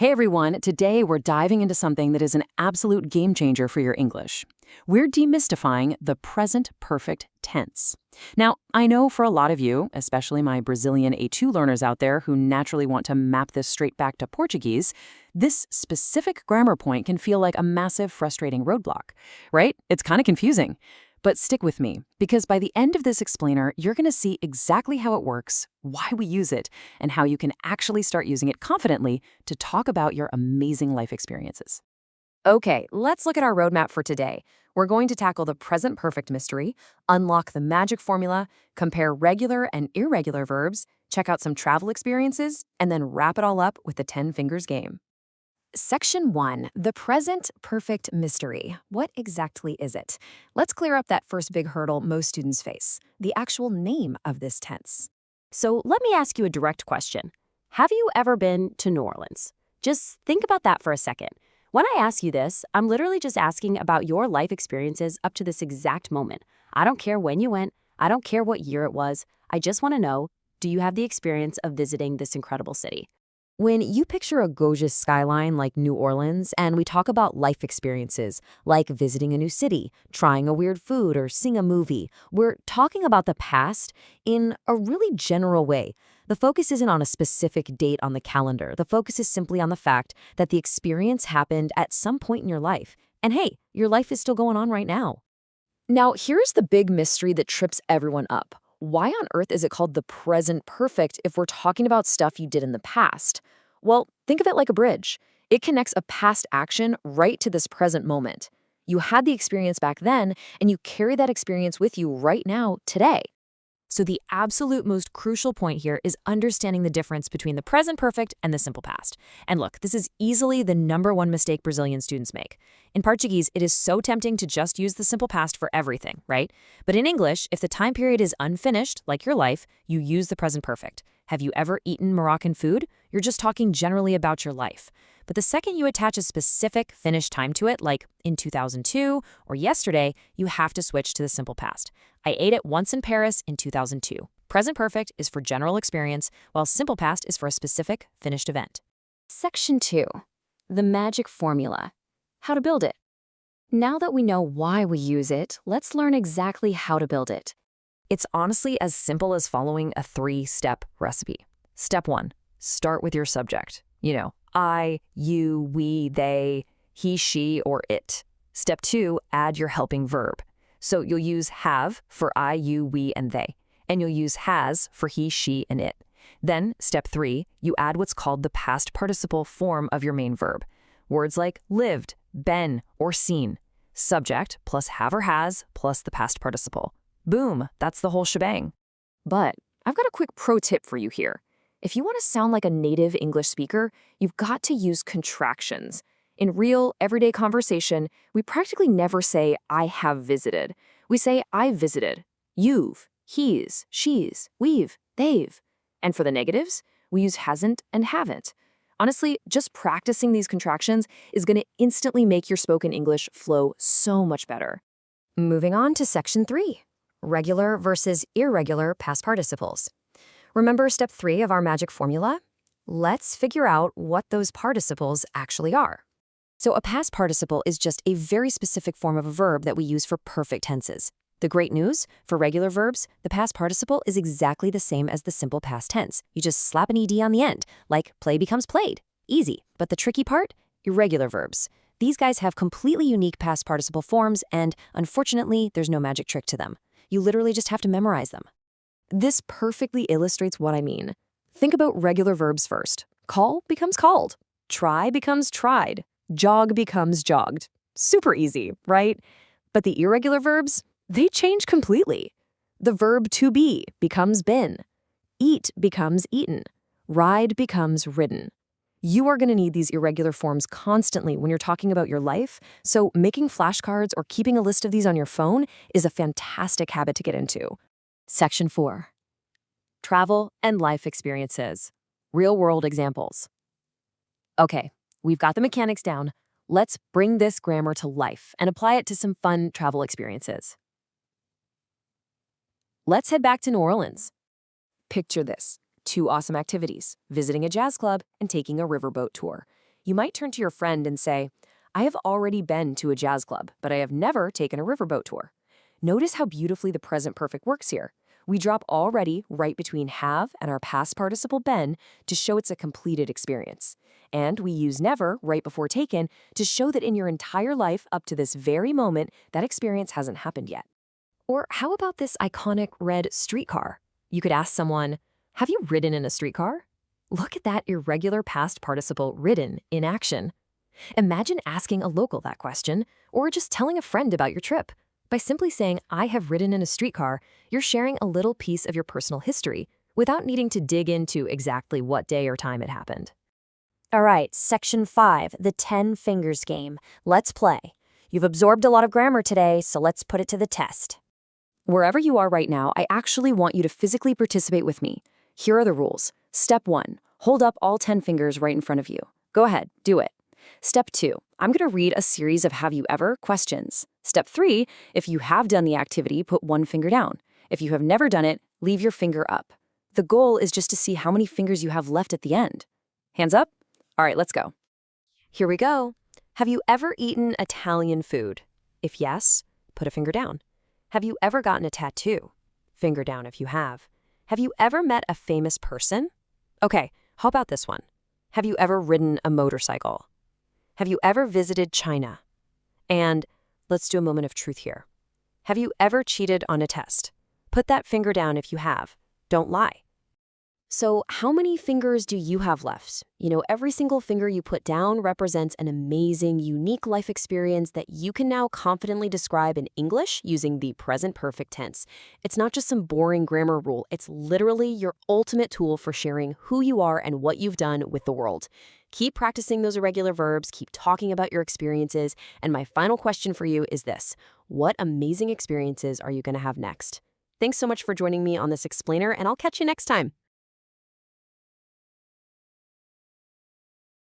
Hey everyone, today we're diving into something that is an absolute game changer for your English. We're demystifying the present perfect tense. Now, I know for a lot of you, especially my Brazilian A2 learners out there who naturally want to map this straight back to Portuguese, this specific grammar point can feel like a massive, frustrating roadblock, right? It's kind of confusing. But stick with me, because by the end of this explainer, you're going to see exactly how it works, why we use it, and how you can actually start using it confidently to talk about your amazing life experiences. Okay, let's look at our roadmap for today. We're going to tackle the present perfect mystery, unlock the magic formula, compare regular and irregular verbs, check out some travel experiences, and then wrap it all up with the 10 fingers game. Section 1, the present perfect mystery. What exactly is it? Let's clear up that first big hurdle most students face, the actual name of this tense. So let me ask you a direct question. Have you ever been to New Orleans? Just think about that for a second. When I ask you this, I'm literally just asking about your life experiences up to this exact moment. I don't care when you went. I don't care what year it was. I just want to know, do you have the experience of visiting this incredible city? When you picture a gorgeous skyline like New Orleans, and we talk about life experiences, like visiting a new city, trying a weird food, or seeing a movie, we're talking about the past in a really general way. The focus isn't on a specific date on the calendar. The focus is simply on the fact that the experience happened at some point in your life. And hey, your life is still going on right now. Now, here's the big mystery that trips everyone up. Why on earth is it called the present perfect if we're talking about stuff you did in the past? Well, think of it like a bridge. It connects a past action right to this present moment. You had the experience back then, and you carry that experience with you right now, today. So the absolute most crucial point here is understanding the difference between the present perfect and the simple past. And look, this is easily the #1 mistake Brazilian students make. In Portuguese, it is so tempting to just use the simple past for everything, right? But in English, if the time period is unfinished, like your life, you use the present perfect. Have you ever eaten Moroccan food? You're just talking generally about your life. But the second you attach a specific finished time to it, like in 2002 or yesterday, you have to switch to the simple past. I ate it once in Paris in 2002. Present perfect is for general experience, while simple past is for a specific finished event. Section 2, the magic formula. How to build it. Now that we know why we use it, let's learn exactly how to build it. It's honestly as simple as following a 3-step recipe. Step 1, start with your subject. I, you, we, they, he, she, or it. Step 2, add your helping verb. So you'll use have for I, you, we, and they. And you'll use has for he, she, and it. Then, step 3, you add what's called the past participle form of your main verb. Words like lived, been, or seen. Subject plus have or has plus the past participle. Boom, that's the whole shebang. But I've got a quick pro tip for you here. If you want to sound like a native English speaker, you've got to use contractions. In real, everyday conversation, we practically never say, I have visited. We say, I visited. You've, he's, she's, we've, they've. And for the negatives, we use hasn't and haven't. Honestly, just practicing these contractions is going to instantly make your spoken English flow so much better. Moving on to section 3, regular versus irregular past participles. Remember step 3 of our magic formula? Let's figure out what those participles actually are. So a past participle is just a very specific form of a verb that we use for perfect tenses. The great news, for regular verbs, the past participle is exactly the same as the simple past tense. You just slap an ed on the end, like play becomes played. Easy. But the tricky part? Irregular verbs. These guys have completely unique past participle forms, and unfortunately, there's no magic trick to them. You literally just have to memorize them. This perfectly illustrates what I mean. Think about regular verbs first. Call becomes called. Try becomes tried. Jog becomes jogged. Super easy, right? But the irregular verbs, they change completely. The verb to be becomes been. Eat becomes eaten. Ride becomes ridden. You are going to need these irregular forms constantly when you're talking about your life, so making flashcards or keeping a list of these on your phone is a fantastic habit to get into. Section 4, travel and life experiences. Real-world examples. Okay, we've got the mechanics down. Let's bring this grammar to life and apply it to some fun travel experiences. Let's head back to New Orleans. Picture this. 2 awesome activities, visiting a jazz club and taking a riverboat tour. You might turn to your friend and say, I have already been to a jazz club, but I have never taken a riverboat tour. Notice how beautifully the present perfect works here. We drop already right between have and our past participle been to show it's a completed experience. And we use never right before taken to show that in your entire life up to this very moment, that experience hasn't happened yet. Or how about this iconic red streetcar? You could ask someone, have you ridden in a streetcar? Look at that irregular past participle ridden in action. Imagine asking a local that question, or just telling a friend about your trip. By simply saying, I have ridden in a streetcar, you're sharing a little piece of your personal history without needing to dig into exactly what day or time it happened. All right, Section 5, the 10 fingers game. Let's play. You've absorbed a lot of grammar today, so let's put it to the test. Wherever you are right now, I actually want you to physically participate with me. Here are the rules. Step 1, hold up all 10 fingers right in front of you. Go ahead, do it. Step 2, I'm going to read a series of have you ever questions. Step 3, if you have done the activity, put one finger down. If you have never done it, leave your finger up. The goal is just to see how many fingers you have left at the end. Hands up? All right, let's go. Here we go. Have you ever eaten Italian food? If yes, put a finger down. Have you ever gotten a tattoo? Finger down if you have. Have you ever met a famous person? Okay, how about this one? Have you ever ridden a motorcycle? Have you ever visited China? And let's do a moment of truth here. Have you ever cheated on a test? Put that finger down if you have. Don't lie. So how many fingers do you have left? You know, every single finger you put down represents an amazing, unique life experience that you can now confidently describe in English using the present perfect tense. It's not just some boring grammar rule. It's literally your ultimate tool for sharing who you are and what you've done with the world. Keep practicing those irregular verbs, keep talking about your experiences, and my final question for you is this: what amazing experiences are you going to have next? Thanks so much for joining me on this explainer, and I'll catch you next time.